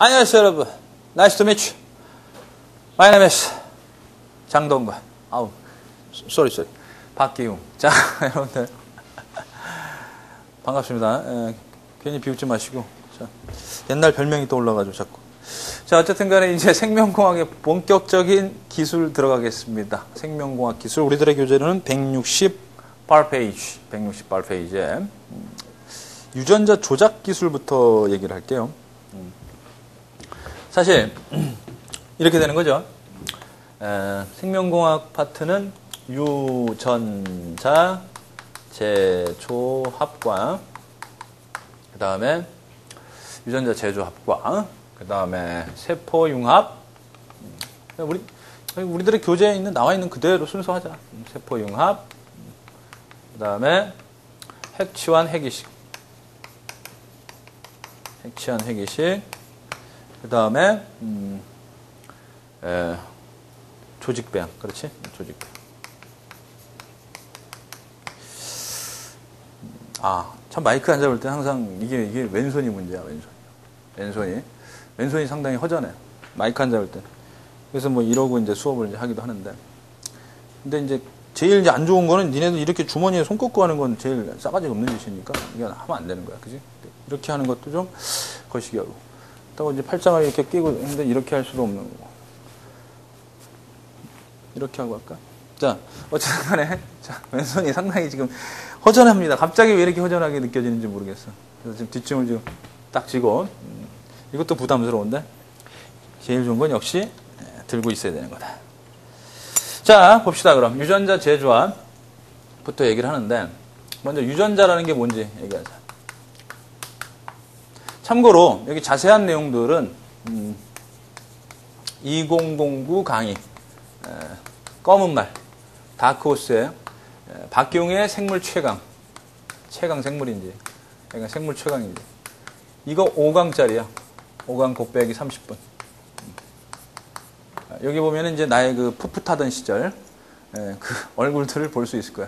안녕하세요, 여러분. Nice to meet you. My name is 장동건. 아우, sorry. 박기웅. 자, 여러분들. 반갑습니다. 괜히 비웃지 마시고. 자, 옛날 별명이 떠올라가지고 자꾸. 자, 어쨌든 간에 이제 생명공학의 본격적인 기술 들어가겠습니다. 생명공학 기술. 우리들의 교재는 168페이지에 유전자 조작 기술부터 얘기를 할게요. 사실 이렇게 되는 거죠. 생명공학 파트는 유전자 재조합과 그 다음에 유전자 재조합과 그 다음에 세포융합. 우리들의 교재에 있는 나와 있는 그대로 순서하자. 세포융합. 그 다음에 핵치환 핵이식. 그 다음에 조직배양. 그렇지? 조직배양. 참 마이크 안 잡을 때 항상 이게 왼손이 문제야. 왼손이 상당히 허전해. 마이크 안 잡을 때. 그래서 뭐 이러고 이제 수업을 이제 하기도 하는데. 근데 이제 제일 이제 안 좋은 거는 니네들 이렇게 주머니에 손 꽂고 하는 건 제일 싸가지 없는 짓이니까 이건 하면 안 되는 거야. 그지? 이렇게 하는 것도 좀 거시기 하고. 그렇다고 이제 팔짱을 이렇게 끼고 했는데 이렇게 할 수도 없는 거고. 이렇게 하고 할까? 자, 어쨌든 간에, 자, 왼손이 상당히 지금 허전합니다. 갑자기 왜 이렇게 허전하게 느껴지는지 모르겠어. 그래서 지금 뒷짐을 지금 딱 쥐고, 이것도 부담스러운데, 제일 좋은 건 역시 들고 있어야 되는 거다. 자, 봅시다, 그럼. 유전자 재조합부터 얘기를 하는데, 먼저 유전자라는 게 뭔지 얘기하자. 참고로, 여기 자세한 내용들은, 2009 강의, 검은 말, 다크호스의 박기웅의 생물 최강 생물인지, 그러니까 생물 최강인지. 이거 5강짜리야. 5강 곱빼기 30분. 여기 보면은 이제 나의 그 풋풋하던 시절, 그 얼굴들을 볼 수 있을 거야.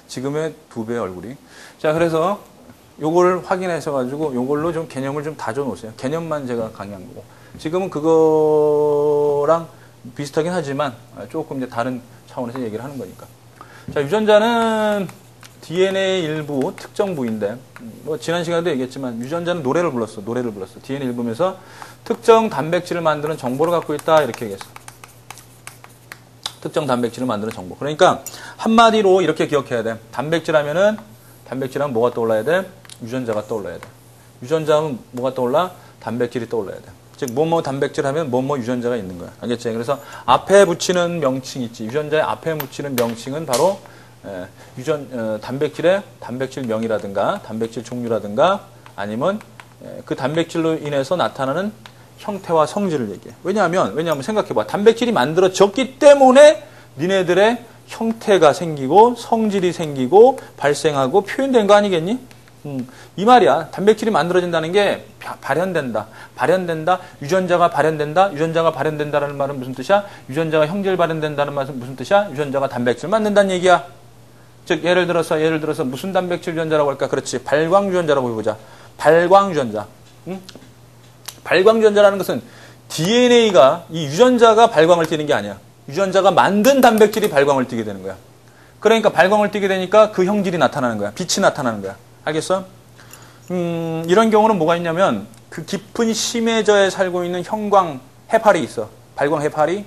지금의 2배의 얼굴이. 자, 그래서 요거를 확인하셔가지고 요걸로 좀 개념을 좀 다져 놓으세요. 개념만 제가 강의한 거고. 지금은 그거랑 비슷하긴 하지만 조금 이제 다른 차원에서 얘기를 하는 거니까. 자, 유전자는 DNA 일부 특정 부위인데, 뭐 지난 시간에도 얘기했지만 유전자는 노래를 불렀어. DNA 일부면서 특정 단백질을 만드는 정보를 갖고 있다 이렇게 얘기했어. 특정 단백질을 만드는 정보. 그러니까 한마디로 이렇게 기억해야 돼. 단백질 하면 뭐가 떠올라야 돼? 유전자가 떠올라야 돼. 유전자하면 뭐가 떠올라? 단백질이 떠올라야 돼. 즉, 뭐뭐 단백질 하면 뭐뭐 유전자가 있는 거야. 알겠지? 그래서 앞에 붙이는 명칭 있지. 유전자의 앞에 붙이는 명칭은 바로 단백질의 단백질명이라든가 단백질 종류라든가 아니면 그 단백질로 인해서 나타나는 형태와 성질을 얘기해. 왜냐하면 생각해봐. 단백질이 만들어졌기 때문에 니네들의 형태가 생기고 성질이 생기고 발생하고 표현된 거 아니겠니? 이 말이야. 단백질이 만들어진다는 게 발현된다. 유전자가 발현된다라는 말은 무슨 뜻이야? 유전자가 형질 발현된다는 말은 무슨 뜻이야? 유전자가 단백질 만든다는 얘기야. 즉 예를 들어서 무슨 단백질 유전자라고 할까? 그렇지. 발광 유전자라고 해보자. 발광 유전자. 발광유전자라는 것은 DNA가 이 유전자가 발광을 띠는 게 아니야. 유전자가 만든 단백질이 발광을 띠게 되는 거야. 그러니까 발광을 띠게 되니까 그 형질이 나타나는 거야. 빛이 나타나는 거야. 알겠어? 이런 경우는 뭐가 있냐면 그 깊은 심해저에 살고 있는 형광 해파리 있어. 발광 해파리.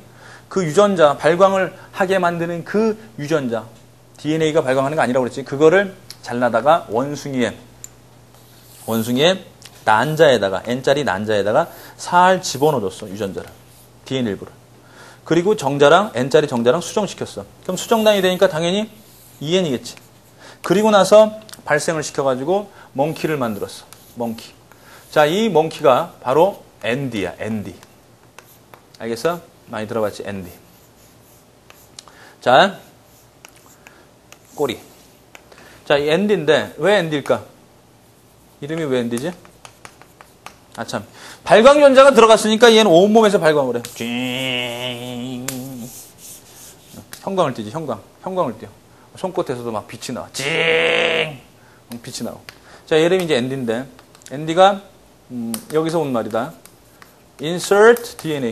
그 유전자, 발광을 하게 만드는 그 유전자. DNA가 발광하는 거 아니라고 그랬지. 그거를 잘라다가 원숭이의 난자에다가, N자리 난자에다가 살 집어넣어줬어, 유전자를. DNA 일부를. 그리고 N자리 정자랑 수정시켰어. 그럼 수정단이 되니까 당연히 EN이겠지. 그리고 나서 발생을 시켜가지고 몽키를 만들었어. 몽키. 자, 이 몽키가 바로 ND야, ND. 알겠어? 많이 들어봤지, ND. 자, 꼬리. 자, 이 ND인데, 왜 ND일까? 이름이 왜 ND지? 참. 발광유전자가 들어갔으니까 얘는 온몸에서 발광을 해. 형광을 띠지, 형광을 띄어. 손끝에서도 막 빛이 나와. 빛이 나오고. 자, 이름이 이제 ND인데, ND가, 여기서 온 말이다. insert DNA.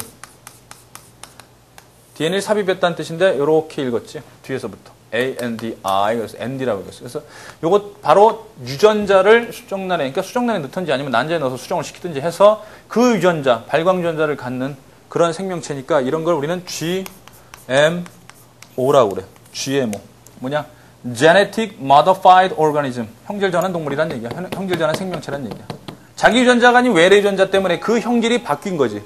DNA를 삽입했다는 뜻인데 이렇게 읽었지. 뒤에서부터. ANDI. 그래서 ND라고 읽었어요. 그래서 요거 바로 유전자를 수정란에, 그러니까 수정란에 넣든지 아니면 난자에 넣어서 수정을 시키든지 해서 그 유전자, 발광 유전자를 갖는 그런 생명체니까 이런 걸 우리는 GMO라고 그래. GMO. 뭐냐? Genetic Modified Organism. 형질 전환 동물이란 얘기야. 형질 전환 생명체란 얘기야. 자기 유전자가 아닌 외래 유전자 때문에 그 형질이 바뀐 거지.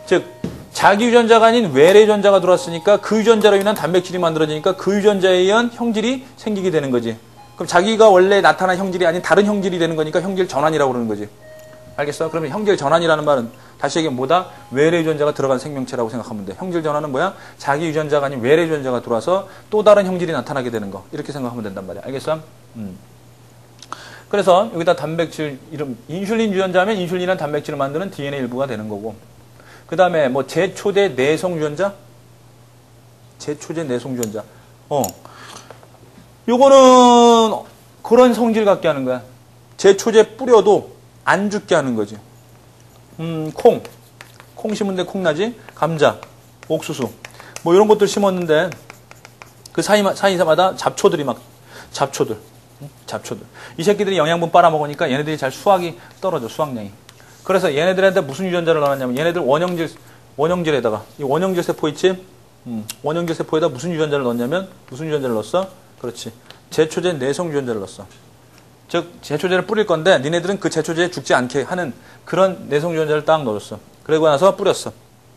즉 자기 유전자가 아닌 외래 유전자가 들어왔으니까 그 유전자로 인한 단백질이 만들어지니까 그 유전자에 의한 형질이 생기게 되는 거지. 그럼 자기가 원래 나타난 형질이 아닌 다른 형질이 되는 거니까 형질 전환이라고 그러는 거지. 알겠어? 그러면 형질 전환이라는 말은 다시 얘기하면 뭐다? 외래 유전자가 들어간 생명체라고 생각하면 돼. 형질 전환은 뭐야? 자기 유전자가 아닌 외래 유전자가 들어와서 또 다른 형질이 나타나게 되는 거. 이렇게 생각하면 된단 말이야. 알겠어? 그래서 여기다 단백질 이름 인슐린 유전자면 인슐린이라는 단백질을 만드는 DNA 일부가 되는 거고. 그 다음에 뭐 제초제 내성 유전자? 제초제 내성 유전자. 요거는 그런 성질 갖게 하는 거야. 제초제 뿌려도 안 죽게 하는 거지. 콩 심은데 콩 나지? 감자, 옥수수. 뭐 이런 것들 심었는데 그 사이마다 잡초들. 이 새끼들이 영양분 빨아먹으니까 얘네들이 잘 수확이 떨어져, 수확량이. 그래서 얘네들한테 무슨 유전자를 넣었냐면 얘네들 원형질에다가 이 원형질 세포 있지? 원형질 세포에다 무슨 유전자를 넣었냐면 무슨 유전자를 넣었어? 그렇지. 제초제 내성 유전자를 넣었어. 즉 제초제를 뿌릴 건데 니네들은 그 제초제에 죽지 않게 하는 그런 내성 유전자를 딱 넣어줬어. 그러고 나서 뿌렸어.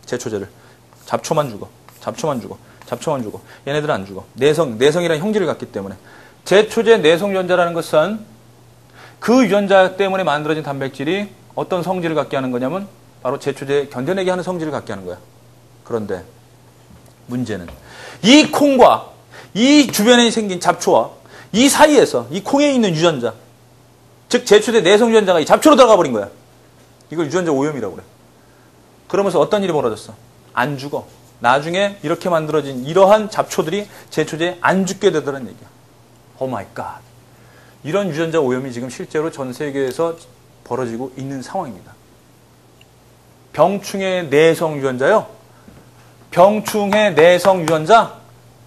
제초제를. 잡초만 죽어. 얘네들은 안 죽어. 내성이라는 형질을 갖기 때문에. 제초제 내성 유전자라는 것은 그 유전자 때문에 만들어진 단백질이 어떤 성질을 갖게 하는 거냐면 바로 제초제에 견뎌내게 하는 성질을 갖게 하는 거야. 그런데 문제는 이 콩과 이 주변에 생긴 잡초와 이 사이에서 이 콩에 있는 유전자, 즉 제초제 내성 유전자가 이 잡초로 들어가 버린 거야. 이걸 유전자 오염이라고 그래. 그러면서 어떤 일이 벌어졌어? 안 죽어. 나중에 이렇게 만들어진 이러한 잡초들이 제초제에 안 죽게 되더라는 얘기야. 오 마이 갓. 이런 유전자 오염이 지금 실제로 전 세계에서 벌어지고 있는 상황입니다. 병충해 내성 유전자요. 병충해 내성 유전자.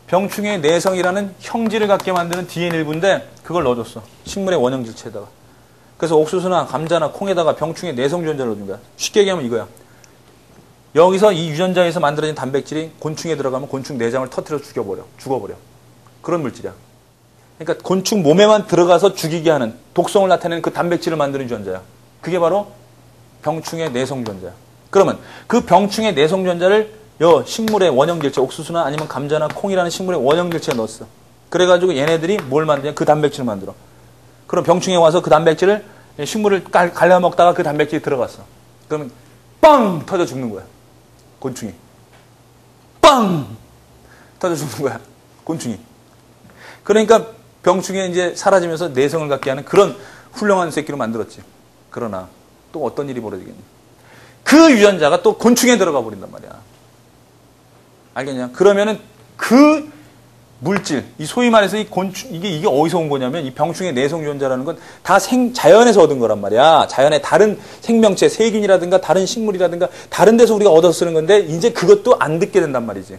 병충해 내성이라는 형질을 갖게 만드는 DNA 일부인데 그걸 넣어줬어. 식물의 원형질체에다가. 그래서 옥수수나 감자나 콩에다가 병충해 내성 유전자를 넣어준 거야. 쉽게 얘기하면 이거야. 여기서 이 유전자에서 만들어진 단백질이 곤충에 들어가면 곤충 내장을 터뜨려 죽어버려. 그런 물질이야. 그러니까 곤충 몸에만 들어가서 죽이게 하는 독성을 나타내는 그 단백질을 만드는 유전자야. 그게 바로 병충해 내성 유전자야. 그러면 그 병충해 내성 유전자를 식물의 원형질체, 옥수수나 아니면 감자나 콩이라는 식물의 원형질체에 넣었어. 그래가지고 얘네들이 뭘 만드냐? 그 단백질을 만들어. 그럼 병충해 와서 그 단백질을 식물을 갈라먹다가 그 단백질이 들어갔어. 그러면 빵! 터져 죽는 거야. 곤충이. 빵! 터져 죽는 거야. 곤충이. 그러니까 병충해 이제 사라지면서 내성을 갖게 하는 그런 훌륭한 새끼로 만들었지. 그러나 또 어떤 일이 벌어지겠니? 그 유전자가 또 곤충에 들어가 버린단 말이야. 알겠냐? 그러면은 그 물질, 이 소위 말해서 이 곤충, 이게 어디서 온 거냐면 이 병충해 내성 유전자라는 건 다 자연에서 얻은 거란 말이야. 자연의 다른 생명체, 세균이라든가 다른 식물이라든가 다른 데서 우리가 얻어 쓰는 건데 이제 그것도 안 듣게 된단 말이지.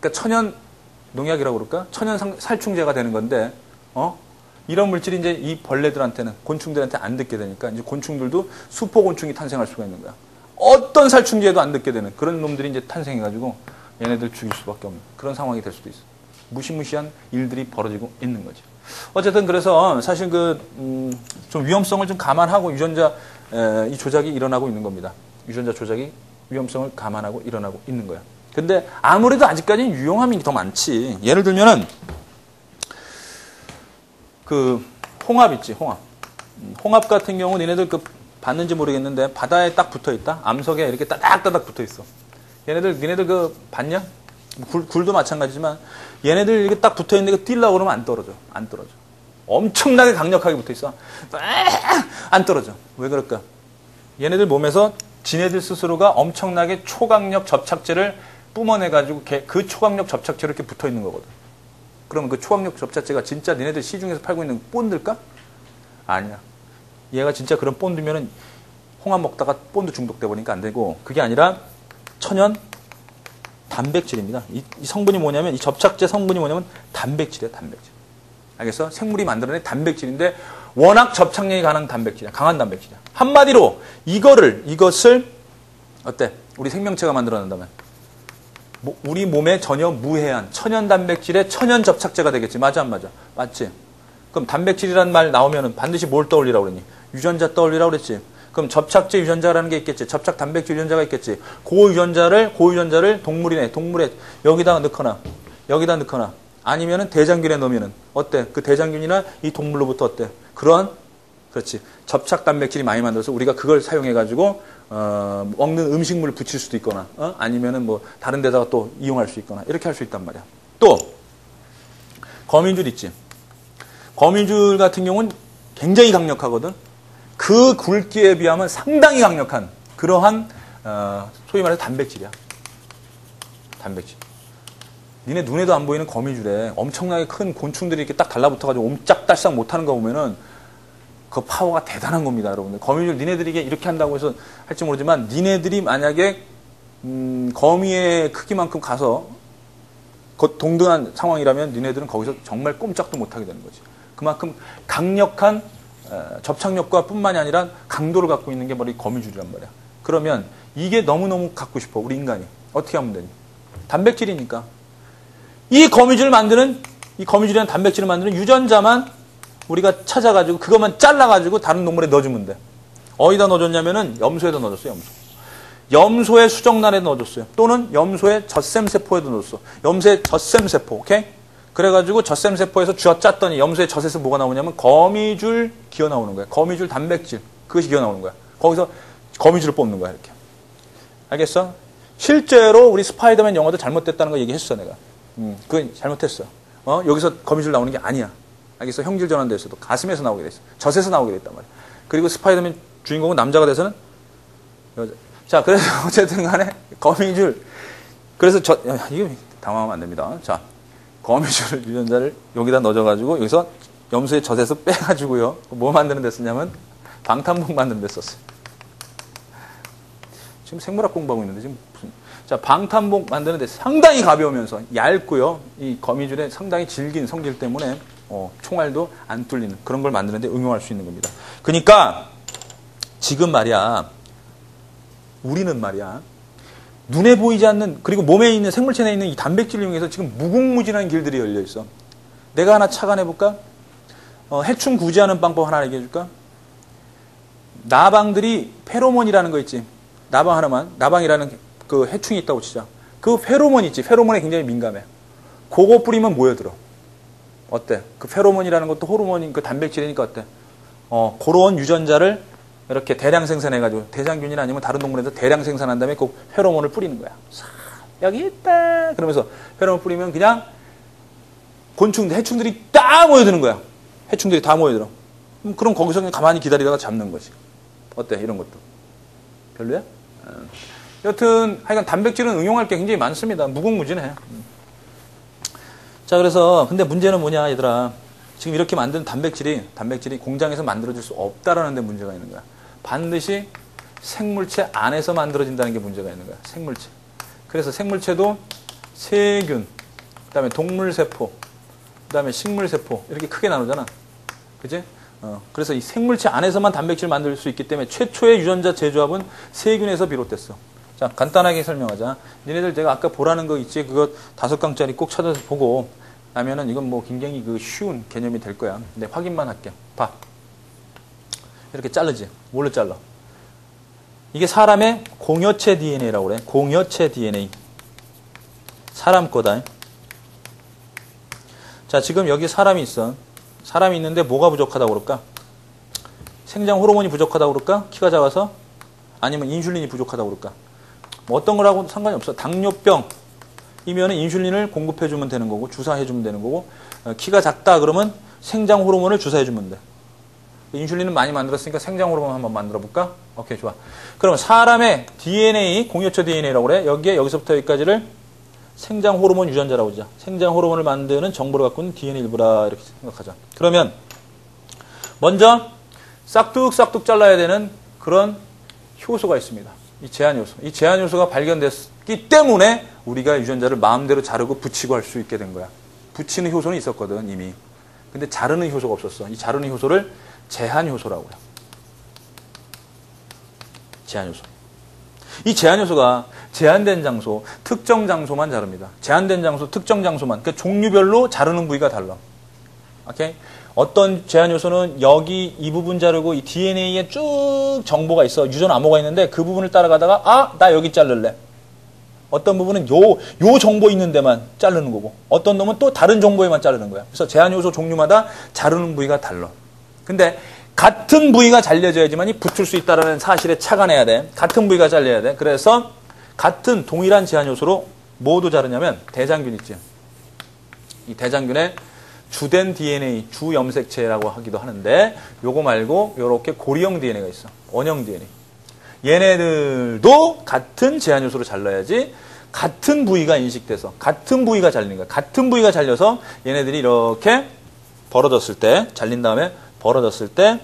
그러니까 천연 농약이라고 그럴까? 천연 살충제가 되는 건데, 이런 물질이 이제 이 벌레들한테는, 곤충들한테 안 듣게 되니까 이제 곤충들도 수포곤충이 탄생할 수가 있는 거야. 어떤 살충제도 안 듣게 되는 그런 놈들이 이제 탄생해가지고 얘네들 죽일 수밖에 없는 그런 상황이 될 수도 있어. 무시무시한 일들이 벌어지고 있는 거죠. 어쨌든 그래서 사실 좀 위험성을 좀 감안하고 유전자 이 조작이 일어나고 있는 겁니다. 유전자 조작이 위험성을 감안하고 일어나고 있는 거야. 근데 아무래도 아직까지는 유용함이 더 많지. 예를 들면은 그 홍합 있지, 홍합. 홍합 같은 경우 니네들 봤는지 모르겠는데 바다에 딱 붙어 있다. 암석에 이렇게 따닥따닥 붙어 있어. 니네들 봤냐? 굴도 마찬가지지만 얘네들 이렇게 딱 붙어 있는데 뛰려고 그러면 안 떨어져. 엄청나게 강력하게 붙어 있어. 안 떨어져. 왜 그럴까? 얘네들 몸에서 지네들 스스로가 엄청나게 초강력 접착제를 뿜어내가지고 그 초강력 접착제로 이렇게 붙어 있는 거거든. 그러면 그 초강력 접착제가 진짜 니네들 시중에서 팔고 있는 본드일까? 아니야. 얘가 진짜 그런 본드면은 홍합 먹다가 본드 중독돼 보니까 안 되고, 그게 아니라 천연 단백질입니다. 이 성분이 뭐냐면, 이 접착제 성분이 뭐냐면 단백질이에요, 단백질. 알겠어? 생물이 만들어낸 단백질인데 워낙 접착력이 강한 단백질이야. 강한 접착력이야. 한마디로 이것을 어때? 우리 생명체가 만들어낸다면 우리 몸에 전혀 무해한 천연 단백질의 천연 접착제가 되겠지. 맞아 안 맞아? 맞지? 그럼 단백질이라는 말 나오면은 반드시 뭘 떠올리라고 그러니? 유전자 떠올리라고 그랬지. 그럼 접착제 유전자라는 게 있겠지. 접착 단백질 유전자가 있겠지. 그 유전자를 동물에 여기다가 넣거나 아니면은 대장균에 넣으면은 어때? 그 대장균이나 이 동물로부터 어때? 그렇지. 접착 단백질이 많이 만들어서 우리가 그걸 사용해 가지고 먹는 음식물을 붙일 수도 있거나 아니면은 뭐 다른 데다가 또 이용할 수 있거나 이렇게 할 수 있단 말이야. 또 거미줄 있지. 거미줄 같은 경우는 굉장히 강력하거든. 그 굵기에 비하면 상당히 강력한 그러한 소위 말해서 단백질이야. 단백질. 니네 눈에도 안 보이는 거미줄에 엄청나게 큰 곤충들이 이렇게 딱 달라붙어가지고 옴짝달싹 못하는 거 보면은 그 파워가 대단한 겁니다, 여러분들. 거미줄 니네들이 이렇게 한다고 해서 할지 모르지만 니네들이 만약에 거미의 크기만큼 가서 동등한 상황이라면 니네들은 거기서 정말 꼼짝도 못하게 되는 거지. 그만큼 강력한 접착력과 뿐만이 아니라 강도를 갖고 있는 게 바로 이 거미줄이란 말이야. 그러면 이게 너무너무 갖고 싶어, 우리 인간이. 어떻게 하면 되니? 단백질이니까. 이 거미줄이라는 단백질을 만드는 유전자만 우리가 찾아가지고 그것만 잘라가지고 다른 동물에 넣어주면 돼. 어디다 넣어줬냐면은 염소에다 넣어줬어요. 염소의 수정란에 넣어줬어요. 또는 염소의 젖샘세포에도 넣었어. 염소의 젖샘세포, 오케이? 그래가지고 젖샘세포에서 쥐어 짰더니 염소의 젖에서 뭐가 나오냐면 거미줄 기어 나오는 거야. 거미줄 단백질. 그것이 기어 나오는 거야. 거기서 거미줄을 뽑는 거야, 이렇게. 알겠어? 실제로 우리 스파이더맨 영화도 잘못됐다는 거 얘기했어, 내가. 그건 잘못했어. 여기서 거미줄 나오는 게 아니야. 알겠어? 형질 전환돼서도 가슴에서 나오게 됐어. 젖에서 나오게 됐단 말이야. 그리고 스파이더맨 주인공은 남자가 돼서는 여자. 자, 그래서 어쨌든 간에 거미줄. 그래서 이거 당황하면 안 됩니다. 자, 거미줄 유전자를 여기다 넣어줘가지고 여기서 염소의 젖에서 빼가지고요. 뭐 만드는 데 쓰냐면 방탄복 만드는 데 썼어요. 지금 생물학 공부하고 있는데 지금 무슨. 자, 방탄복 만드는 데 상당히 가벼우면서 얇고요. 이 거미줄에 상당히 질긴 성질 때문에 총알도 안 뚫리는 그런 걸 만드는 데 응용할 수 있는 겁니다. 그러니까 지금 말이야. 우리는 말이야. 눈에 보이지 않는, 그리고 몸에 있는 생물체 내에 있는 이 단백질을 이용해서 지금 무궁무진한 길들이 열려 있어. 내가 하나 착안해 볼까? 해충 구제하는 방법 하나 얘기해 줄까? 나방들이 페로몬이라는 거 있지. 나방 하나만, 나방이라는 그 해충이 있다고 치자. 그 페로몬 있지. 페로몬에 굉장히 민감해. 그거 뿌리면 모여들어. 어때? 그 페로몬이라는 것도 호르몬인 그 단백질이니까 어때? 그런 유전자를 이렇게 대량 생산해가지고 대장균이나 아니면 다른 동물에서 대량 생산한 다음에 그 페로몬을 뿌리는 거야. 여기 있다. 그러면서 페로몬 뿌리면 그냥 해충들이 다 모여드는 거야. 해충들이 다 모여들어. 그럼 거기서 그냥 가만히 기다리다가 잡는 거지. 어때? 이런 것도. 별로야? 여튼 하여간 단백질은 응용할 게 굉장히 많습니다. 무궁무진해. 자, 그래서 근데 문제는 뭐냐, 얘들아. 지금 이렇게 만든 단백질이 공장에서 만들어질 수 없다라는 데 문제가 있는 거야. 반드시 생물체 안에서 만들어진다는 게 문제가 있는 거야. 생물체. 그래서 생물체도 세균, 그 다음에 동물세포, 그 다음에 식물세포 이렇게 크게 나누잖아. 그치? 그래서 이 생물체 안에서만 단백질을 만들 수 있기 때문에 최초의 유전자 재조합은 세균에서 비롯됐어. 자, 간단하게 설명하자. 니네들 제가 아까 보라는 거 있지? 그거 5강짜리 꼭 찾아서 보고 나면은 이건 뭐 굉장히 쉬운 개념이 될 거야. 근데 확인만 할게. 봐. 이렇게 자르지. 뭘로 잘라? 이게 사람의 공여체 DNA라고 그래. 공여체 DNA. 사람 거다. 자, 지금 여기 사람이 있어. 사람이 있는데 뭐가 부족하다고 그럴까? 생장 호르몬이 부족하다고 그럴까? 키가 작아서? 아니면 인슐린이 부족하다고 그럴까? 뭐 어떤 거라고 상관이 없어. 당뇨병이면 인슐린을 공급해주면 되는 거고, 주사해주면 되는 거고, 키가 작다 그러면 생장 호르몬을 주사해주면 돼. 인슐린은 많이 만들었으니까 생장 호르몬 한번 만들어 볼까? 오케이, 좋아. 그럼 사람의 DNA, 공여체 DNA라고 그래. 여기서부터 여기까지를 생장 호르몬 유전자라고 하자. 생장 호르몬을 만드는 정보를 갖고 있는 DNA 일부라 이렇게 생각하자. 그러면 먼저 싹둑싹둑 잘라야 되는 그런 효소가 있습니다. 이 제한 요소. 이 제한 요소가 발견됐기 때문에 우리가 유전자를 마음대로 자르고 붙이고 할 수 있게 된 거야. 붙이는 효소는 있었거든, 이미. 근데 자르는 효소가 없었어. 이 자르는 효소를 제한 효소라고요. 제한 요소. 이 제한 요소가 제한된 장소, 특정 장소만 자릅니다. 제한된 장소, 특정 장소만. 그러니까 종류별로 자르는 부위가 달라. 오케이? 어떤 제한 요소는 여기 이 부분 자르고 이 DNA에 쭉 정보가 있어. 유전 암호가 있는데 그 부분을 따라가다가 아, 나 여기 자를래. 어떤 부분은 요 정보 있는 데만 자르는 거고 어떤 놈은 또 다른 정보에만 자르는 거야. 그래서 제한 요소 종류마다 자르는 부위가 달라. 근데 같은 부위가 잘려져야지만이 붙을 수 있다는 사실에 착안해야 돼. 같은 부위가 잘려야 돼. 그래서 같은 동일한 제한 요소로 뭐도 자르냐면 대장균 있지. 이 대장균의 주된 DNA, 주염색체라고 하기도 하는데 요거 말고 요렇게 고리형 DNA가 있어. 원형 DNA. 얘네들도 같은 제한 요소로 잘라야지 같은 부위가 인식돼서 같은 부위가 잘리는 거야. 같은 부위가 잘려서 얘네들이 이렇게 벌어졌을 때 잘린 다음에 벌어졌을 때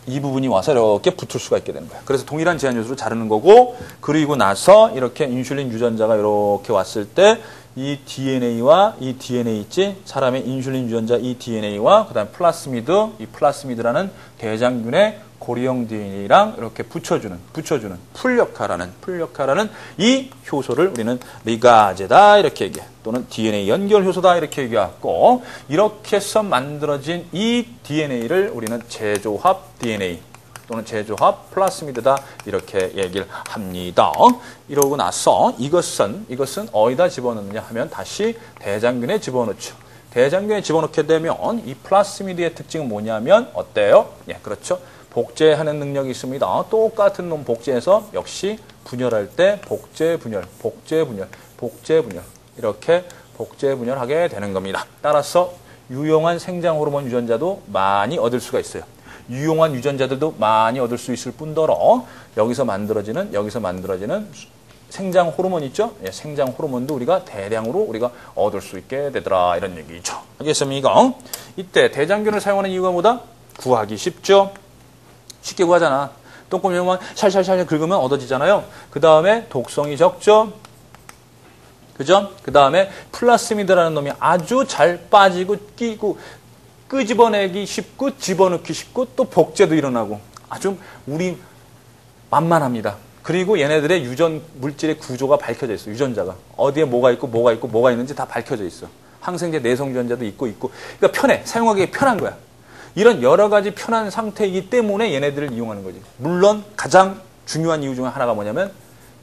이 부분이 와서 이렇게 붙을 수가 있게 되는 거야. 그래서 동일한 제한 요소로 자르는 거고 그리고 나서 이렇게 인슐린 유전자가 이렇게 왔을 때 이 DNA와 이 DNA 있지? 사람의 인슐린 유전자 이 DNA와 그다음에 플라스미드, 이 플라스미드라는 대장균의 고리형 DNA랑 이렇게 붙여주는 풀 역할하는 이 효소를 우리는 리가제다 이렇게 얘기해. 또는 DNA 연결 효소다 이렇게 얘기하고 이렇게 해서 만들어진 이 DNA를 우리는 재조합 DNA 또는 재조합 플라스미드다 이렇게 얘기를 합니다. 이러고 나서 이것은 어디다 집어넣느냐 하면 다시 대장균에 집어넣죠. 대장균에 집어넣게 되면 이 플라스미드의 특징은 뭐냐면 어때요? 예, 그렇죠. 복제하는 능력이 있습니다. 똑같은 놈 복제해서 역시 분열할 때 복제 분열 이렇게 복제 분열하게 되는 겁니다. 따라서 유용한 생장 호르몬 유전자도 많이 얻을 수가 있어요. 유용한 유전자들도 많이 얻을 수 있을 뿐더러 여기서 만들어지는 생장 호르몬 있죠? 예, 생장 호르몬도 우리가 대량으로 우리가 얻을 수 있게 되더라 이런 얘기죠. 알겠습니까? 이때 대장균을 사용하는 이유가 뭐다? 구하기 쉽죠. 쉽게 구하잖아. 똥꼬미만 샬샬샬 긁으면 얻어지잖아요. 그 다음에 독성이 적죠. 그죠? 그 다음에 플라스미드라는 놈이 아주 잘 빠지고 끼고 끄집어내기 쉽고 집어넣기 쉽고 또 복제도 일어나고 아주 우리 만만합니다. 그리고 얘네들의 유전 물질의 구조가 밝혀져 있어. 유전자가 어디에 뭐가 있는지 다 밝혀져 있어. 항생제 내성 유전자도 있고 그러니까 편해. 사용하기 편한 거야. 이런 여러 가지 편한 상태이기 때문에 얘네들을 이용하는 거지. 물론 가장 중요한 이유 중에 하나가 뭐냐면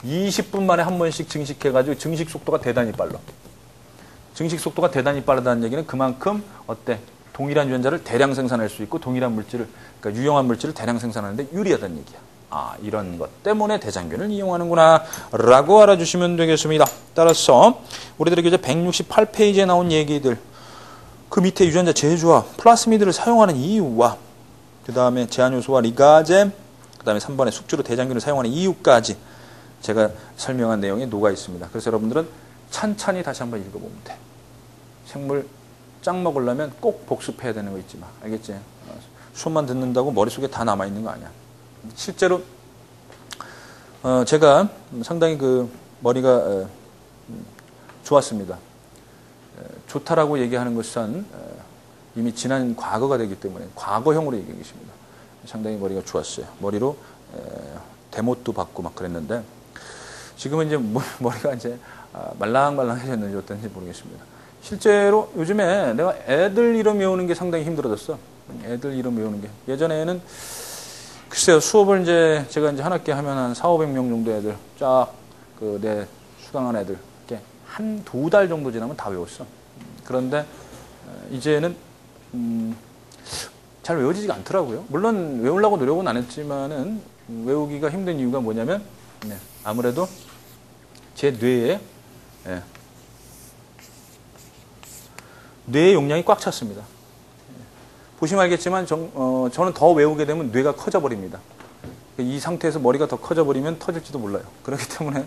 20분 만에 한 번씩 증식해가지고 증식 속도가 대단히 빨라. 증식 속도가 대단히 빠르다는 얘기는 그만큼 어때? 동일한 유전자를 대량 생산할 수 있고 동일한 물질을 그러니까 유용한 물질을 대량 생산하는데 유리하다는 얘기야. 아, 이런 것 때문에 대장균을 이용하는구나 라고 알아주시면 되겠습니다. 따라서 우리들에게 이제 168페이지에 나온 얘기들 그 밑에 유전자 재조합 플라스미드를 사용하는 이유와 그 다음에 제한요소와 리가제 그 다음에 3번에 숙주로 대장균을 사용하는 이유까지 제가 설명한 내용이 녹아 있습니다. 그래서 여러분들은 찬찬히 다시 한번 읽어보면 돼. 생물 짱 먹으려면 꼭 복습해야 되는 거 있지 마. 알겠지? 수업만 듣는다고 머릿속에 다 남아있는 거 아니야. 실제로 제가 상당히 그 머리가 좋았습니다. 좋다라고 얘기하는 것은 이미 지난 과거가 되기 때문에 과거형으로 얘기하고 계십니다. 상당히 머리가 좋았어요. 머리로 데모도 받고 막 그랬는데 지금은 이제 머리가 이제 말랑말랑해졌는지 어떤지 모르겠습니다. 실제로 요즘에 내가 애들 이름 외우는 게 상당히 힘들어졌어. 애들 이름 외우는 게. 예전에는 글쎄요, 수업을 이제 제가 이제 한 학기 하면 한 400~500명 정도 애들 쫙 그 내 수강한 애들 이렇게 한 2달 정도 지나면 다 외웠어. 그런데 이제는 잘 외워지지가 않더라고요. 물론 외우려고 노력은 안 했지만은 외우기가 힘든 이유가 뭐냐면 아무래도 제 뇌에 뇌의 용량이 꽉 찼습니다. 보시면 알겠지만 저는 더 외우게 되면 뇌가 커져버립니다. 이 상태에서 머리가 더 커져버리면 터질지도 몰라요. 그렇기 때문에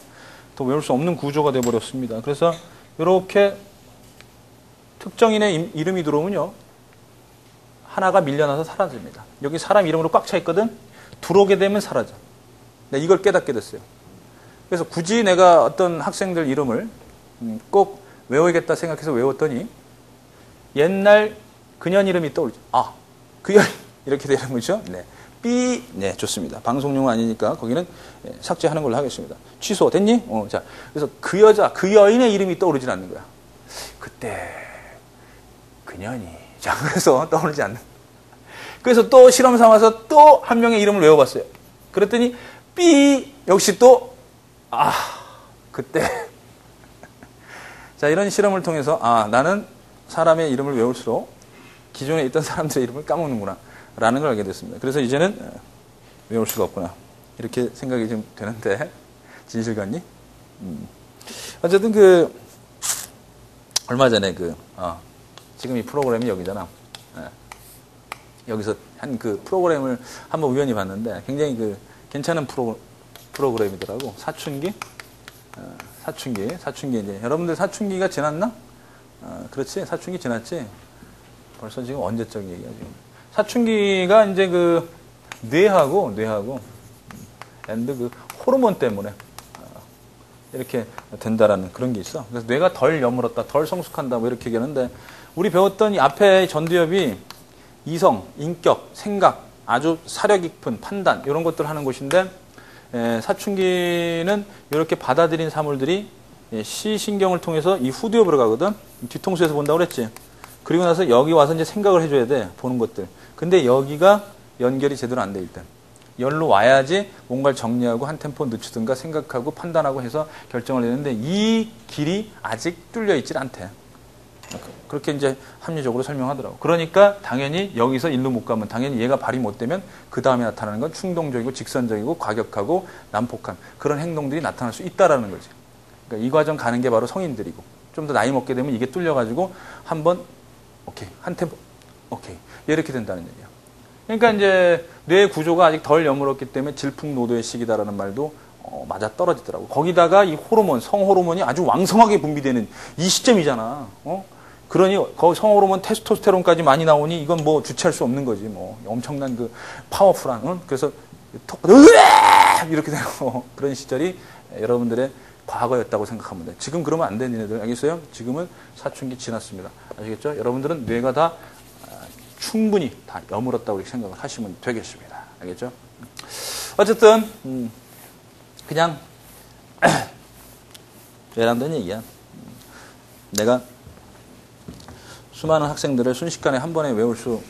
더 외울 수 없는 구조가 되어버렸습니다. 그래서 이렇게 특정인의 이름이 들어오면요. 하나가 밀려나서 사라집니다. 여기 사람 이름으로 꽉 차 있거든. 들어오게 되면 사라져. 내가 이걸 깨닫게 됐어요. 그래서 굳이 내가 어떤 학생들 이름을 꼭 외워야겠다 생각해서 외웠더니 옛날 그년 이름이 떠오르죠. 아, 그년 이렇게 되는 거죠. 네. B, 네, 좋습니다. 방송용 아니니까 거기는 삭제하는 걸로 하겠습니다. 취소, 됐니? 자, 그래서 그 여자, 그 여인의 이름이 떠오르질 않는 거야. 그때, 그년이. 자, 그래서 떠오르지 않는. 그래서 또 실험 삼아서 또 한 명의 이름을 외워봤어요. 그랬더니, B, 역시 또, 그때. 자, 이런 실험을 통해서, 나는 사람의 이름을 외울수록 기존에 있던 사람들의 이름을 까먹는구나. 라는 걸 알게 됐습니다. 그래서 이제는 외울 수가 없구나. 이렇게 생각이 좀 되는데, 진실 같니? 어쨌든 얼마 전에 지금 이 프로그램이 여기잖아. 여기서 한 그 프로그램을 한번 우연히 봤는데, 굉장히 괜찮은 프로그램이더라고. 사춘기? 사춘기 이제. 여러분들 사춘기가 지났나? 그렇지? 사춘기 지났지? 벌써 지금 언제적 얘기야, 지금. 사춘기가 이제 뇌하고 앤드 호르몬 때문에 이렇게 된다라는 그런 게 있어. 그래서 뇌가 덜 여물었다, 덜 성숙한다, 뭐 이렇게 얘기하는데, 우리 배웠던 이 앞에 전두엽이 이성, 인격, 생각, 아주 사려 깊은 판단, 이런 것들 하는 곳인데, 사춘기는 이렇게 받아들인 사물들이 시신경을 통해서 이 후두엽으로 가거든. 뒤통수에서 본다고 그랬지. 그리고 나서 여기 와서 이제 생각을 해줘야 돼, 보는 것들. 근데 여기가 연결이 제대로 안 돼 있다. 열로 와야지 뭔가를 정리하고 한 템포 늦추든가 생각하고 판단하고 해서 결정을 내는데, 이 길이 아직 뚫려 있질 않대. 그렇게 이제 합리적으로 설명하더라고. 그러니까 당연히 여기서 일로 못 가면, 당연히 얘가 발이 못 되면 그 다음에 나타나는 건 충동적이고 직선적이고 과격하고 난폭한 그런 행동들이 나타날 수 있다라는 거지. 그러니까 이 과정 가는 게 바로 성인들이고, 좀 더 나이 먹게 되면 이게 뚫려가지고 한번 오케이, 한 템포 오케이, 이렇게 된다는 얘기야. 그러니까 이제 뇌 구조가 아직 덜 여물었기 때문에 질풍노도의 시기다라는 말도 맞아 떨어지더라고. 거기다가 이 호르몬, 성호르몬이 아주 왕성하게 분비되는 이 시점이잖아. 그러니 거기 성호르몬 테스토스테론까지 많이 나오니 이건 뭐 주체할 수 없는 거지. 뭐 엄청난 파워풀한. 그래서 이렇게 되고 그런 시절이 여러분들의 과거였다고 생각하면 돼. 지금 그러면 안 돼, 니네들. 알겠어요? 지금은 사춘기 지났습니다. 아시겠죠? 여러분들은 뇌가 다 충분히 다 여물었다고 이렇게 생각을 하시면 되겠습니다. 알겠죠? 어쨌든 그냥 외람된 얘기야. 내가 수많은 학생들을 순식간에 한 번에 외울 수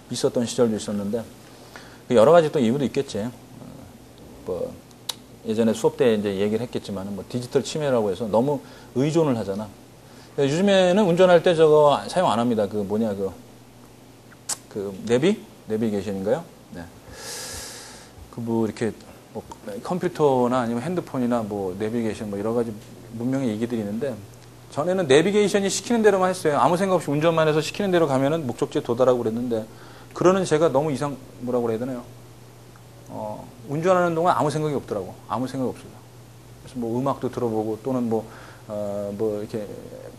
있었던 시절도 있었는데, 여러 가지 또 이유도 있겠지. 예전에 수업 때 이제 얘기를 했겠지만, 디지털 치매라고 해서 너무 의존을 하잖아. 요즘에는 운전할 때 저거 사용 안 합니다. 내비게이션인가요? 네. 이렇게, 컴퓨터나 아니면 핸드폰이나 내비게이션 여러 가지 문명의 이기들이 있는데, 전에는 내비게이션이 시키는 대로만 했어요. 아무 생각 없이 운전만 해서 시키는 대로 가면은 목적지에 도달하고 그랬는데, 그러는 제가 너무 뭐라고 그래야 되나요? 운전하는 동안 아무 생각이 없더라고. 아무 생각 없어요. 그래서 음악도 들어보고, 또는 이렇게,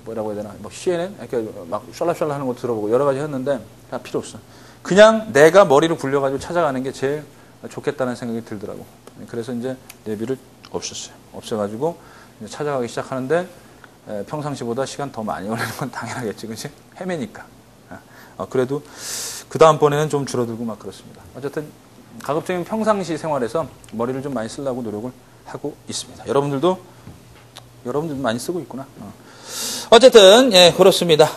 뭐라고 해야 되나, CNN? 이렇게 막 샬라샬라 하는 것도 들어보고, 여러 가지 했는데, 다 필요 없어. 그냥 내가 머리를 굴려가지고 찾아가는 게 제일 좋겠다는 생각이 들더라고. 그래서 이제 내비를 없앴어요. 없애가지고 이제 찾아가기 시작하는데, 평상시보다 시간 더 많이 걸리는 건 당연하겠지, 그치? 헤매니까. 그래도 그 다음번에는 좀 줄어들고 막 그렇습니다. 어쨌든 가급적이면 평상시 생활에서 머리를 좀 많이 쓰려고 노력을 하고 있습니다. 여러분들도 많이 쓰고 있구나. 어쨌든 그렇습니다.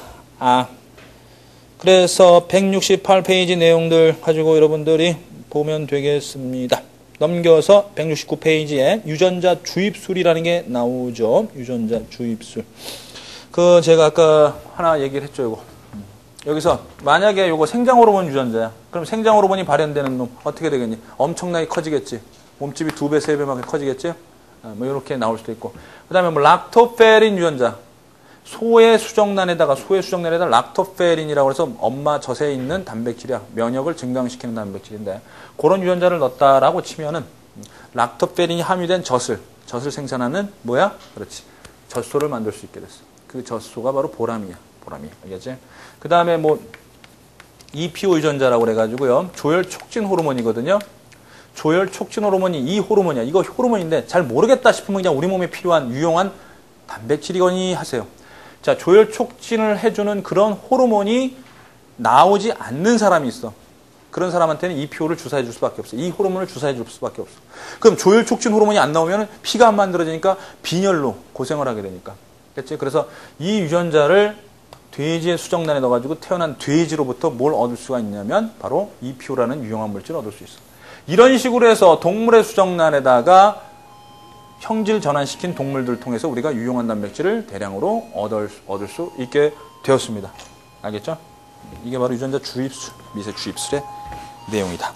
그래서 168페이지 내용들 가지고 여러분들이 보면 되겠습니다. 넘겨서 169페이지에 유전자 주입술이라는 게 나오죠. 유전자 주입술. 제가 아까 하나 얘기를 했죠, 이거. 여기서 만약에 이거 생장호르몬 유전자야. 그럼 생장호르몬이 발현되는 놈 어떻게 되겠니? 엄청나게 커지겠지. 몸집이 2배, 3배만큼 커지겠지? 이렇게 나올 수도 있고. 그 다음에 락토페린 유전자. 소의 수정란에다가 락토페린이라고 해서 엄마 젖에 있는 단백질이야. 면역을 증강시키는 단백질인데, 그런 유전자를 넣었다라고 치면은 락토페린이 함유된 젖을 생산하는 뭐야? 그렇지. 젖소를 만들 수 있게 됐어. 그 젖소가 바로 보람이야. 보람이. 알겠지? 그 다음에 EPO 유전자라고 그래가지고요. 조혈 촉진 호르몬이거든요. 조혈 촉진 호르몬이 이 호르몬이야. 이거 호르몬인데 잘 모르겠다 싶으면 그냥 우리 몸에 필요한 유용한 단백질이거니 하세요. 자, 조혈 촉진을 해주는 그런 호르몬이 나오지 않는 사람이 있어. 그런 사람한테는 EPO를 주사해 줄 수밖에 없어. 이 호르몬을 주사해 줄 수밖에 없어. 그럼 조혈 촉진 호르몬이 안 나오면 피가 안 만들어지니까 빈혈로 고생을 하게 되니까. 그렇지? 그래서 이 유전자를 돼지의 수정란에 넣어가지고 태어난 돼지로부터 뭘 얻을 수가 있냐면 바로 EPO라는 유용한 물질을 얻을 수 있어. 이런 식으로 해서 동물의 수정란에다가 형질 전환시킨 동물들을 통해서 우리가 유용한 단백질을 대량으로 얻을 수 있게 되었습니다. 알겠죠? 이게 바로 유전자 주입술, 미세 주입술의 내용이다.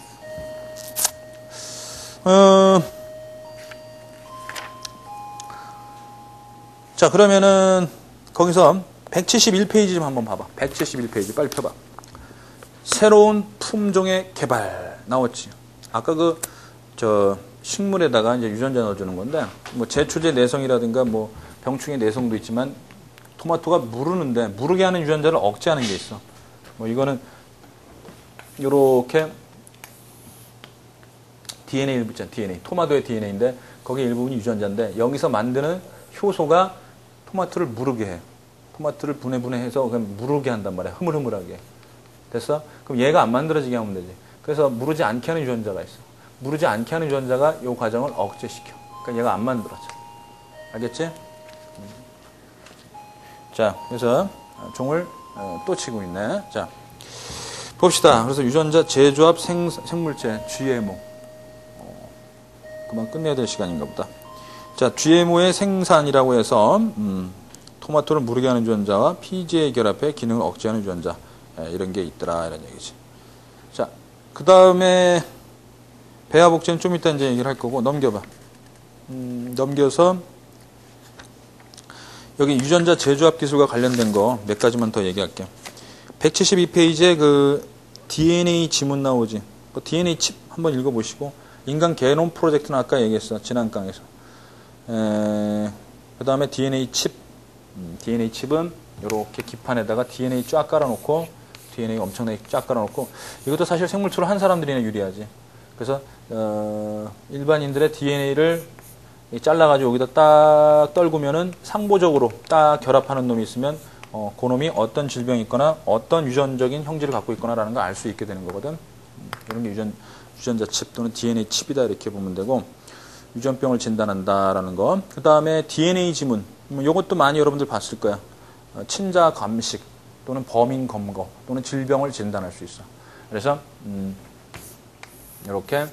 자, 그러면은 거기서 171페이지 좀 한번 봐봐. 171페이지 빨리 펴봐. 새로운 품종의 개발 나왔지. 아까 식물에다가 이제 유전자 넣어주는 건데, 뭐 제초제 내성이라든가 뭐 병충해 내성도 있지만 토마토가 무르는데 무르게 하는 유전자를 억제하는 게 있어. 뭐 이거는 요렇게 DNA 일부 있잖아. DNA. 토마토의 DNA인데 거기에 일부분이 유전자인데 여기서 만드는 효소가 토마토를 무르게 해. 토마토를 분해해서 그냥 무르게 한단 말이야. 흐물흐물하게. 됐어? 그럼 얘가 안 만들어지게 하면 되지. 그래서 무르지 않게 하는 유전자가 있어. 무르지 않게 하는 유전자가 이 과정을 억제시켜. 그러니까 얘가 안 만들어져. 알겠지? 자, 그래서 종을 또 치고 있네. 자, 봅시다. 그래서 유전자 재조합 생물체 GMO. 그만 끝내야 될 시간인가 보다. 자, GMO의 생산이라고 해서 토마토를 무르게 하는 유전자와 PGA 결합해 기능을 억제하는 유전자, 이런 게 있더라 이런 얘기지. 자, 그 다음에 배아 복제는 좀 이따 이제 얘기를 할 거고 넘겨봐. 넘겨서 여기 유전자 재조합 기술과 관련된 거 몇 가지만 더 얘기할게요. 172페이지에 그 DNA 지문 나오지. 그 DNA 칩 한번 읽어보시고 인간 게놈 프로젝트는 아까 얘기했어. 지난 강에서. 그 다음에 DNA 칩. DNA 칩은 이렇게 기판에다가 DNA 쫙 깔아놓고 DNA 엄청나게 쫙 깔아놓고 이것도 사실 생물치료 한 사람들이나 유리하지. 그래서 일반인들의 DNA를 잘라가지고 여기다 딱 떨구면은 상보적으로 딱 결합하는 놈이 있으면 그 놈이 어떤 질병이 있거나 어떤 유전적인 형질을 갖고 있거나라는 걸 알 수 있게 되는 거거든. 이런 게 유전자 칩 또는 DNA 칩이다 이렇게 보면 되고 유전병을 진단한다라는 거. 그 다음에 DNA 지문. 이것도 많이 여러분들 봤을 거야. 친자 감식 또는 범인 검거 또는 질병을 진단할 수 있어. 그래서 이렇게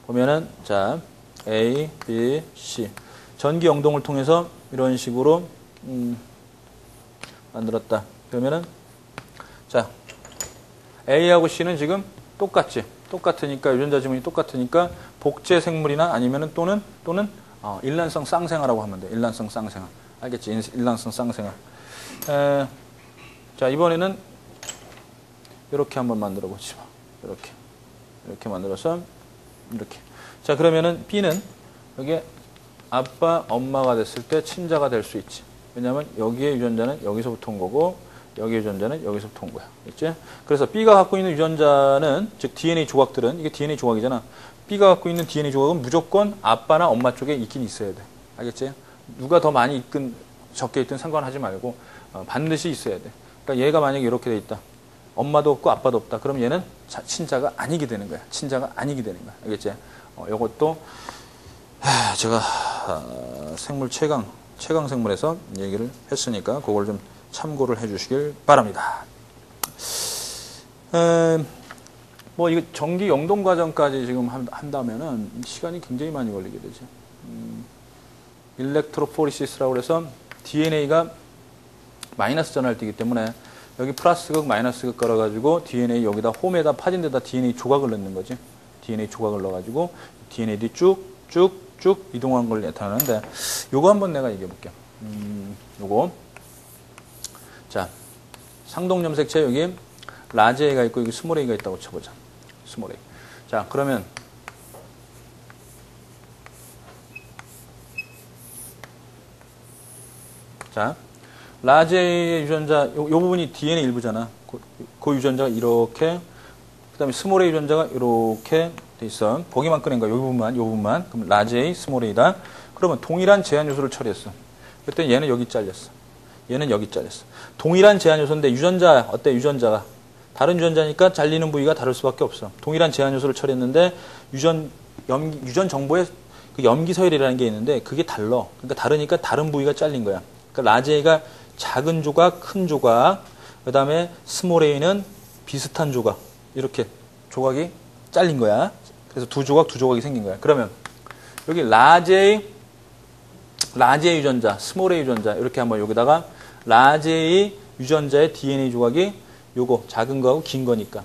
보면은 자 A, B, C 전기 영동을 통해서 이런 식으로 만들었다. 그러면은 자 A하고 C는 지금 똑같지. 똑같으니까 유전자 지문이 똑같으니까 복제 생물이나 아니면은 또는 일란성 쌍생아라고 하면 돼. 일란성 쌍생아. 알겠지? 일란성 쌍생아. 자 이번에는 이렇게 한번 만들어 보지 마. 이렇게 만들어서 이렇게. 자 그러면은 B는 여기에 아빠, 엄마가 됐을 때 친자가 될 수 있지. 왜냐하면 여기에 유전자는 여기서부터 온 거고 여기에 유전자는 여기서부터 온 거야. 있지? 그래서 B가 갖고 있는 유전자는 즉 DNA 조각들은 이게 DNA 조각이잖아. B가 갖고 있는 DNA 조각은 무조건 아빠나 엄마 쪽에 있긴 있어야 돼. 알겠지? 누가 더 많이 있든 적게 있든 상관하지 말고 반드시 있어야 돼. 그러니까 얘가 만약에 이렇게 돼 있다. 엄마도 없고 아빠도 없다. 그럼 얘는 친자가 아니게 되는 거야. 친자가 아니게 되는 거야. 알겠지? 이것도 제가 생물 최강 생물에서 얘기를 했으니까 그걸 좀 참고를 해주시길 바랍니다. 뭐 이거 전기 영동 과정까지 지금 한다면은 시간이 굉장히 많이 걸리게 되죠. 일렉트로포리시스라고 해서 DNA가 마이너스 전하를 띠기 때문에 여기 플러스 극 마이너스 극 걸어가지고 DNA 여기다 홈에다 파진 데다 DNA 조각을 넣는 거지. DNA 조각을 넣어가지고 DNA들이 쭉 이동한 걸 나타나는데 요거 한번 내가 얘기해 볼게요. 요거 자 상동 염색체 여기 라지 A가 있고 여기 스몰 A가 있다고 쳐보자. 스몰 A. 자 그러면 자 라지 A의 유전자 요 부분이 DNA 일부잖아. 그 유전자가 이렇게 그 다음에 스몰 A 유전자가 이렇게 돼 있어. 거기만 꺼낸 거야. 요 부분만. 그럼 라지 A, 스몰 A다. 그러면 동일한 제한 요소를 처리했어. 그때 얘는 여기 잘렸어. 얘는 여기 잘렸어. 동일한 제한 요소인데 유전자 어때? 유전자가 다른 유전자니까 잘리는 부위가 다를 수밖에 없어. 동일한 제한 요소를 처리했는데 유전 정보에 그 염기서열이라는 게 있는데 그게 달라. 그러니까 다르니까 다른 부위가 잘린 거야. 그러니까 라지 A가 작은 조각, 큰 조각, 그 다음에 스몰 A는 비슷한 조각. 이렇게 조각이 잘린 거야. 그래서 두 조각이 생긴 거야. 그러면 여기 라지 A 유전자, 스몰 A 유전자 이렇게 한번 여기다가 라지 A 유전자의 DNA 조각이 요거 작은 거하고 긴 거니까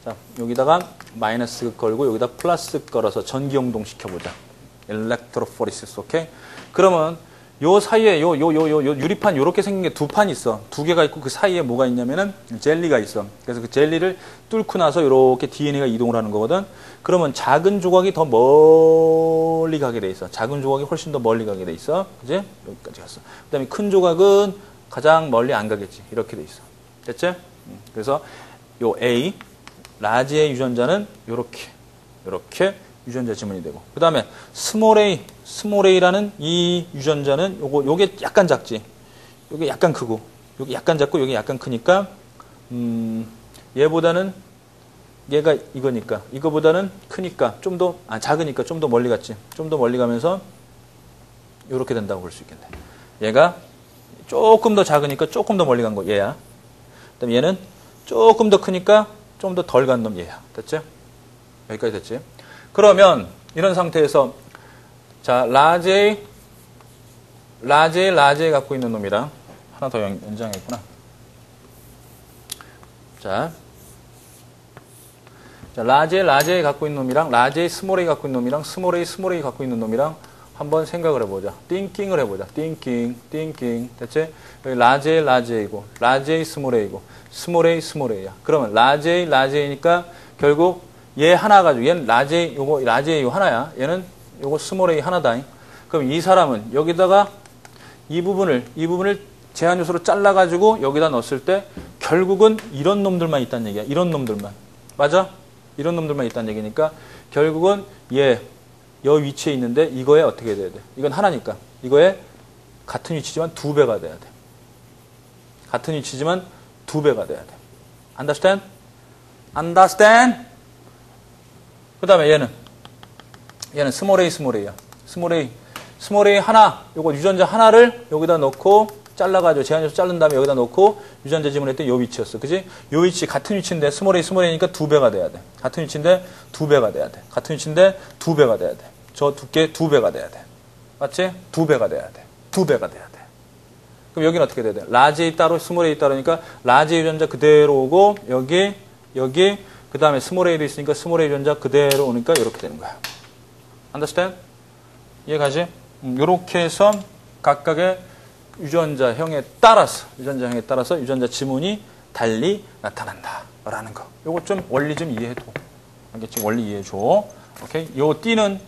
자 여기다가 마이너스 걸고 여기다 플러스 걸어서 전기용동 시켜보자. 일렉트로포리시스. 오케이? 그러면 요 사이에 요 유리판 요렇게 생긴 게 두 판 있어. 두 개가 있고 그 사이에 뭐가 있냐면은 젤리가 있어. 그래서 그 젤리를 뚫고 나서 요렇게 DNA가 이동을 하는 거거든. 그러면 작은 조각이 더 멀리 가게 돼 있어. 작은 조각이 훨씬 더 멀리 가게 돼 있어. 그지? 여기까지 갔어. 그 다음에 큰 조각은 가장 멀리 안 가겠지. 이렇게 돼 있어. 됐지? 그래서 요 A, 라지 A 유전자는 요렇게 유전자 지문이 되고. 그 다음에 스몰 A라는 이 유전자는 요게 약간 작지. 요게 약간 크고, 요게 약간 작고, 요게 약간 크니까, 얘보다는, 얘가 이거니까, 이거보다는 크니까, 작으니까 좀 더 멀리 갔지. 좀 더 멀리 가면서, 요렇게 된다고 볼 수 있겠네. 얘가 조금 더 작으니까 조금 더 멀리 간 거, 얘야. 그 다음에 얘는 조금 더 크니까 좀 더 덜 간 놈, 얘야. 됐지? 여기까지 됐지? 그러면 이런 상태에서 자 라지 A 갖고 있는 놈이랑 하나 더 연장했구나. 자 라지 A 갖고 있는 놈이랑 라지 A 스몰 A 갖고 있는 놈이랑 스몰 A 갖고 있는 놈이랑 한번 생각을 해보자. 띵킹을 해보자. 띵킹 됐지? 여기 라지 A고 라지 A 스몰 A야. 그러면 라지 A니까 결국 얘 하나 가지고 얘는 라지 A 요 하나야. 얘는 요거 스몰 A 하나다. 그럼 이 사람은 여기다가 이 부분을 제한 요소로 잘라 가지고 여기다 넣었을 때 결국은 이런 놈들만 있다는 얘기야. 이런 놈들만. 맞아? 이런 놈들만 있다는 얘기니까 결국은 여 위치에 있는데 이거에 어떻게 돼야 돼? 이건 하나니까. 이거에 같은 위치지만 2배가 돼야 돼. 같은 위치지만 2배가 돼야 돼. Understand? 그 다음에 얘는 스몰 A야. 스몰 A 하나, 요거 유전자 하나를 여기다 넣고 잘라가지고 제한요소 자른 다음에 여기다 넣고 유전자 지문했더니 요 위치였어. 그지? 요 위치, 같은 위치인데 스몰 A니까 2배가 돼야 돼. 같은 위치인데 2배가 돼야 돼. 같은 위치인데 2배가 돼야 돼. 저 두께 2배가 돼야 돼. 맞지? 2배가 돼야 돼. 그럼 여기는 어떻게 돼야 돼? 라지 A 따로, 스몰 A 따로니까 라지 A 유전자 그대로 오고 여기 그 다음에 스몰 A도 있으니까 스몰 A 유전자 그대로 오니까 이렇게 되는 거야. Understand? 이해가지? 이렇게 해서 각각의 유전자형에 따라서 유전자 지문이 달리 나타난다. 라는 거. 요거 좀 원리 좀 이해해줘. 알겠지? 원리 이해해줘. 오케이? 요 띠는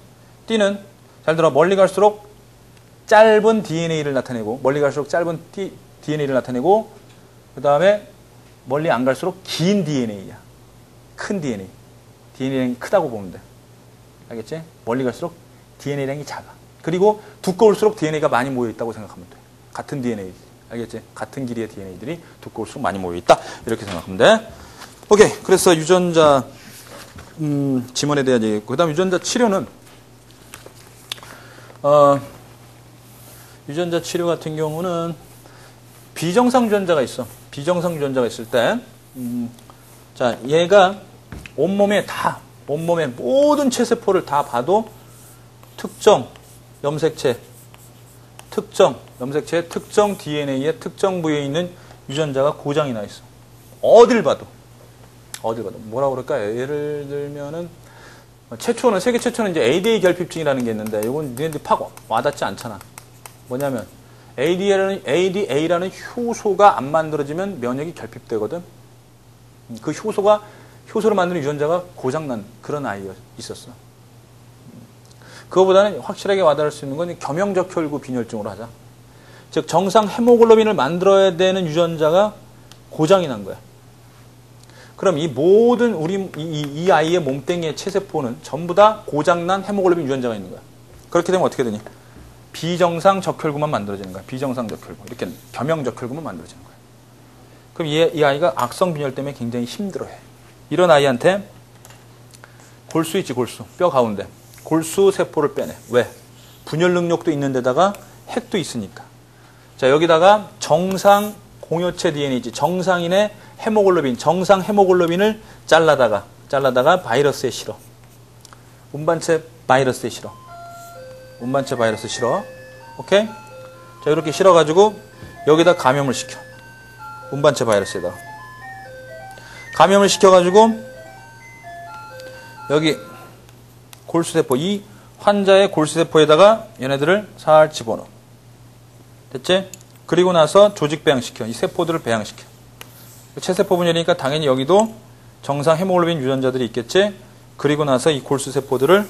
잘 들어. 멀리 갈수록 짧은 DNA를 나타내고 그 다음에 멀리 안 갈수록 긴 DNA야. 큰 DNA량이 크다고 보면 돼. 알겠지? 멀리 갈수록 DNA량이 작아. 그리고 두꺼울수록 DNA가 많이 모여있다고 생각하면 돼. 같은 DNA. 알겠지? 같은 길이의 DNA들이 두꺼울수록 많이 모여있다. 이렇게 생각하면 돼. 오케이. 그래서 유전자 지문에 대한 얘기했고 그 다음 유전자 치료는 유전자 치료 같은 경우는 비정상 유전자가 있어. 비정상 유전자가 있을 때 자, 얘가 온몸의 모든 체세포를 다 봐도 특정 염색체의 특정 DNA의 특정 부위에 있는 유전자가 고장이 나 있어. 어딜 봐도. 뭐라 그럴까? 예를 들면은 세계 최초는 이제 ADA 결핍증이라는 게 있는데 이건 니네들이 팍 와닿지 않잖아. 뭐냐면 ADA라는 효소가 안 만들어지면 면역이 결핍되거든. 그 효소를 만드는 유전자가 고장난 그런 아이가 있었어. 그거보다는 확실하게 와닿을 수 있는 건 겸용적 혈구 빈혈증으로 하자. 즉 정상 헤모글로빈을 만들어야 되는 유전자가 고장이 난 거야. 그럼 이 모든 이 아이의 몸뚱이의 체세포는 전부 다 고장난 헤모글로빈 유전자가 있는 거야. 그렇게 되면 어떻게 되니? 비정상 적혈구만 만들어지는 거야. 비정상 적혈구. 이렇게 겸용 적혈구만 만들어지는 거야. 그럼 이 아이가 악성 빈혈 때문에 굉장히 힘들어해. 이런 아이한테 골수 있지, 골수. 뼈 가운데. 골수 세포를 빼내. 왜? 분열 능력도 있는 데다가 핵도 있으니까. 자, 여기다가 정상 공효체 DNA지. 정상인의 헤모글로빈, 정상 헤모글로빈을 잘라다가 바이러스에 실어. 운반체 바이러스에 실어. 운반체 바이러스 실어. 오케이? 자, 이렇게 실어가지고 여기다 감염을 시켜. 운반체 바이러스에다가. 감염을 시켜가지고 여기 골수세포, 이 환자의 골수세포에다가 얘네들을 살 집어넣어. 됐지? 그리고 나서 조직 배양시켜. 이 세포들을 배양시켜. 체세포 분열이니까 당연히 여기도 정상 헤모글로빈 유전자들이 있겠지? 그리고 나서 이 골수세포들을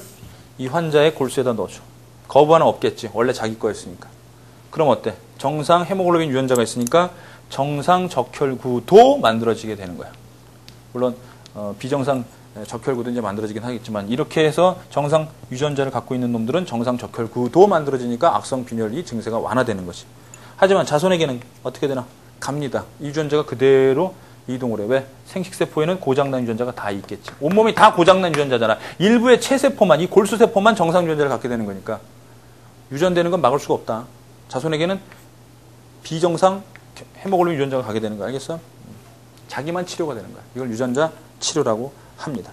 이 환자의 골수에다 넣어줘. 거부하는 없겠지. 원래 자기 거였으니까. 그럼 어때? 정상 헤모글로빈 유전자가 있으니까 정상 적혈구도 만들어지게 되는 거야. 물론 비정상 적혈구도 이제 만들어지긴 하겠지만 이렇게 해서 정상 유전자를 갖고 있는 놈들은 정상 적혈구도 만들어지니까 악성 빈혈이 증세가 완화되는 거지. 하지만 자손에게는 어떻게 되나? 갑니다. 이 유전자가 그대로 이동을 해. 왜? 생식세포에는 고장난 유전자가 다 있겠지. 온몸이 다 고장난 유전자잖아. 일부의 체세포만, 이 골수세포만 정상 유전자를 갖게 되는 거니까 유전되는 건 막을 수가 없다. 자손에게는 비정상 헤모글로빈 유전자가 가게 되는 거 알겠어? 자기만 치료가 되는 거야. 이걸 유전자 치료라고 합니다.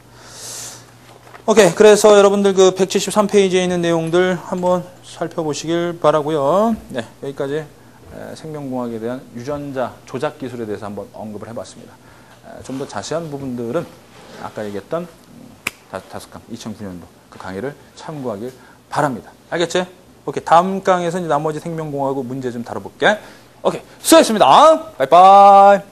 오케이. 그래서 여러분들 그 173페이지에 있는 내용들 한번 살펴보시길 바라고요. 네, 여기까지 생명공학에 대한 유전자 조작 기술에 대해서 한번 언급을 해봤습니다. 좀 더 자세한 부분들은 아까 얘기했던 2009년도 그 강의를 참고하길 바랍니다. 알겠지? 오케이. 다음 강에서 이제 나머지 생명공학하고 문제 좀 다뤄볼게. 오케이. 수고했습니다. 바이바이.